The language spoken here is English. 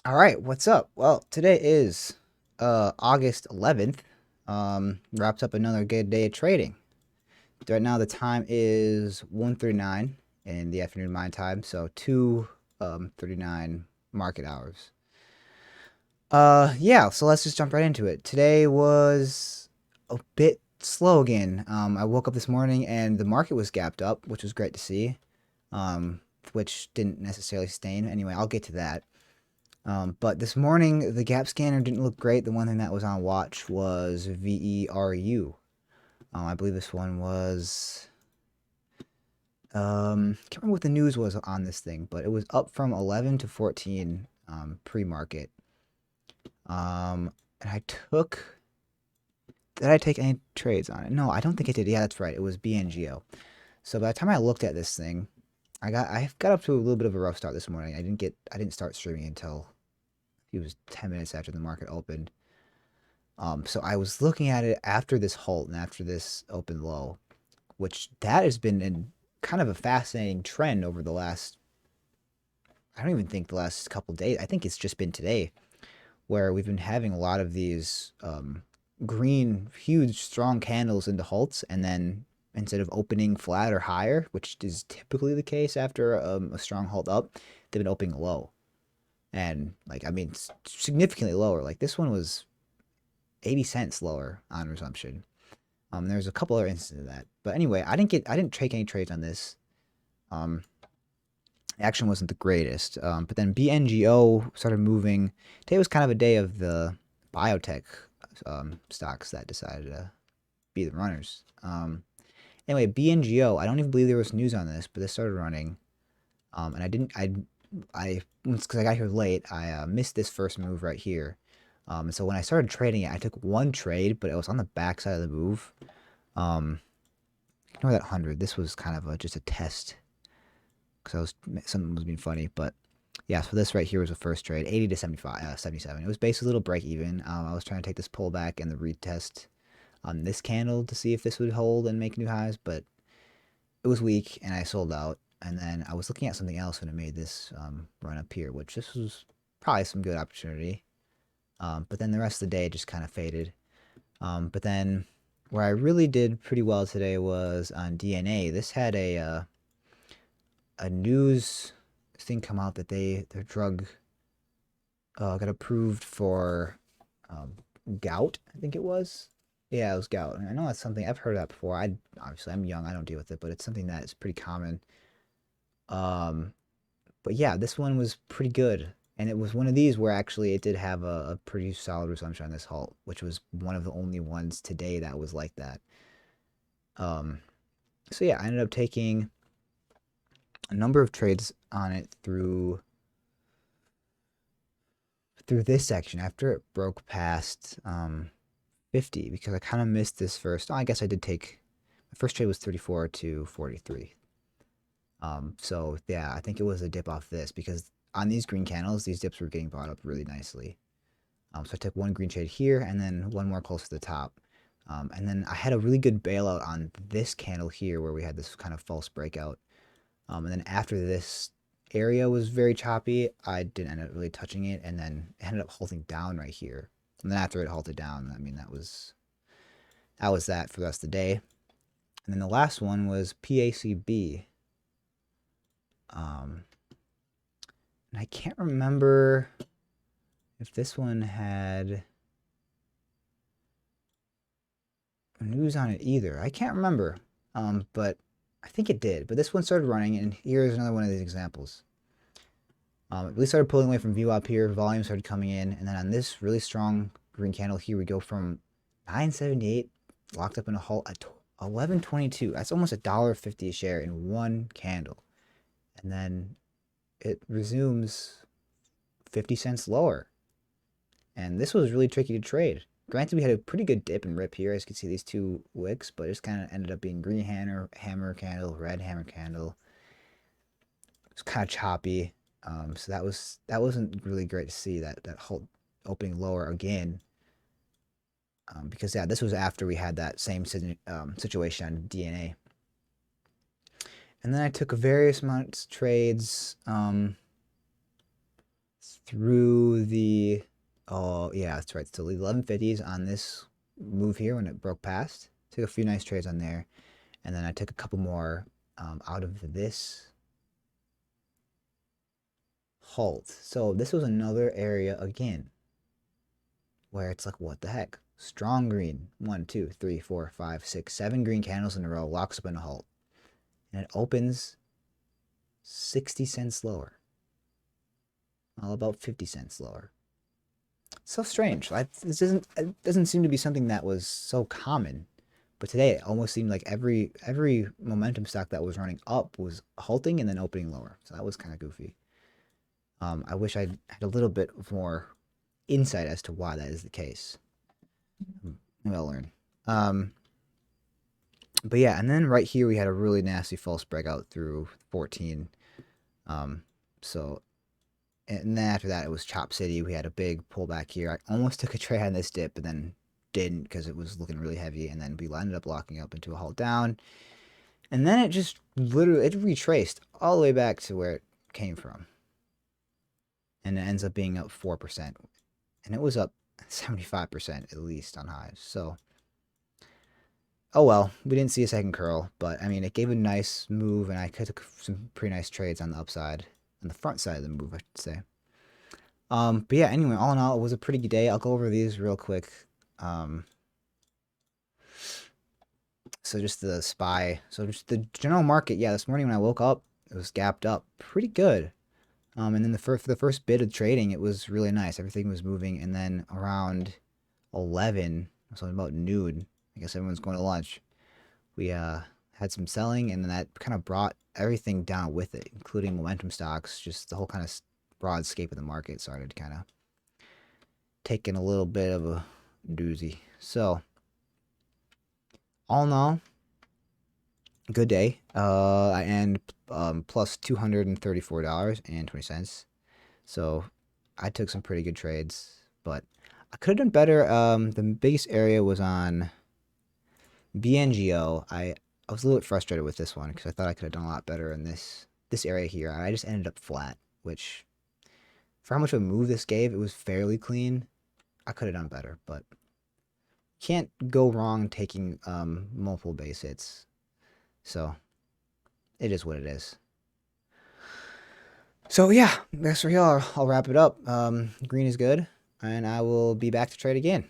All right, what's up? Well, today is August 11th. Wraps up another good day of trading. Right now the time is 1:39 in the afternoon my time, so 2:39 market hours. Yeah, so let's just jump right into it. Today was a bit slow again. I woke up this morning and the market was gapped up, which was great to see. Which didn't necessarily sustain. Anyway, I'll get to that. But this morning, the gap scanner didn't look great. The one thing that was on watch was VERU. I believe this one was. Can't remember what the news was on this thing, but it was up from 11 to 14 pre-market. And I took. Did I take any trades on it? No, I don't think I did. Yeah, that's right. It was BNGO. So by the time I looked at this thing, I got up to a little bit of a rough start this morning. I didn't start streaming until it was 10 minutes after the market opened. So I was looking at it after this halt and after this open low, which that has been in kind of a fascinating trend over the last, I don't even think the last couple of days. I think it's just been today where we've been having a lot of these green, huge, strong candles into halts. And then instead of opening flat or higher, which is typically the case after a strong halt up, they've been opening low. And like, I mean, significantly lower. Like this one was 80 cents lower on resumption. There's a couple other instances of that. But anyway, I didn't take any trades on this. Um, action wasn't the greatest. But then BNGO started moving. Today was kind of a day of the BioTech stocks that decided to be the runners. Anyway, BNGO, I don't even believe there was news on this, but this started running. And because I got here late, I missed this first move right here. So when I started trading it, I took one trade, but it was on the back side of the move. Ignore that 100. This was kind of just a test because something was being funny. But yeah, so this right here was the first trade, 80 to 75, 77. It was basically a little break even. I was trying to take this pullback and the retest on this candle to see if this would hold and make new highs, but it was weak and I sold out. And then I was looking at something else when it made this run up here, which this was probably some good opportunity. But then the rest of the day just kind of faded. But then where I really did pretty well today was on DNA. This had a news thing come out that their drug got approved for gout. I think it was. Yeah, it was gout. And I know that's something I've heard of that before. Obviously I'm young. I don't deal with it, but it's something that is pretty common. Um, but yeah, this one was pretty good. And it was one of these where actually it did have a pretty solid resumption on this halt, which was one of the only ones today that was like that. Um, so yeah, I ended up taking a number of trades on it through this section after it broke past 50 because I kind of missed this first. Oh, I guess I did take my first trade was 34 to 43. So yeah, I think it was a dip off this because on these green candles, these dips were getting bought up really nicely. So I took one green trade here and then one more close to the top. And then I had a really good bailout on this candle here where we had this kind of false breakout. And then after this area was very choppy, I didn't end up really touching it and then it ended up halting down right here. And then after it halted down, I mean, that was that for the rest of the day. And then the last one was PACB. And I can't remember if this one had news on it either. I can't remember. But I think it did. But this one started running, and here's another one of these examples. It really started pulling away from view up here. Volume started coming in, and then on this really strong green candle here, we go from 978 locked up in a halt at 1122. That's almost $1.50 a share in one candle, and then it resumes 50 cents lower. And this was really tricky to trade. Granted, we had a pretty good dip and rip here, as you can see these two wicks, but it just kind of ended up being green hammer candle, red hammer candle. It was kind of choppy. So that wasn't really great to see that whole opening lower again. Because yeah, this was after we had that same situation on DNA. And then I took various amounts of trades. through the, oh yeah, that's right. So the 1150s on this move here when it broke past. Took a few nice trades on there, and then I took a couple more out of this halt. So this was another area again where it's like, what the heck? Strong green. 1, 2, 3, 4, 5, 6, 7 green candles in a row, locks up in a halt. And it opens 60 cents lower. Well, about 50 cents lower. So strange. This it doesn't seem to be something that was so common. But today it almost seemed like every momentum stock that was running up was halting and then opening lower. So that was kind of goofy. I wish I had a little bit more insight as to why that is the case. Maybe I'll learn. But yeah, and then right here we had a really nasty false breakout through 14. So and then after that it was Chop City. We had a big pullback here. I almost took a trade on this dip, but then didn't because it was looking really heavy. And then we ended up locking up into a halt down. And then it just literally it retraced all the way back to where it came from. And it ends up being up 4%. And it was up 75% at least on highs. So, oh well, we didn't see a second curl, but I mean, it gave a nice move, and I took some pretty nice trades on the upside, on the front side of the move, I should say. But yeah, anyway, all in all, it was a pretty good day. I'll go over these real quick. So just the SPY. So just the general market, yeah, this morning when I woke up, it was gapped up pretty good. And then for the first bit of trading, it was really nice. Everything was moving, and then around 11, so about noon, I guess everyone's going to lunch, we had some selling, and then that kind of brought everything down with it, including momentum stocks. Just the whole kind of broad scape of the market started kind of taking a little bit of a doozy. So, all in all, good day. I end plus $234.20. So I took some pretty good trades, but I could have done better. The biggest area was on BNGO. I was a little bit frustrated with this one because I thought I could have done a lot better in this area here. I just ended up flat, which for how much of a move this gave, it was fairly clean. I could have done better, but can't go wrong taking multiple base hits. So it is what it is. So yeah, that's for y'all. I'll wrap it up. Green is good, and I will be back to trade again.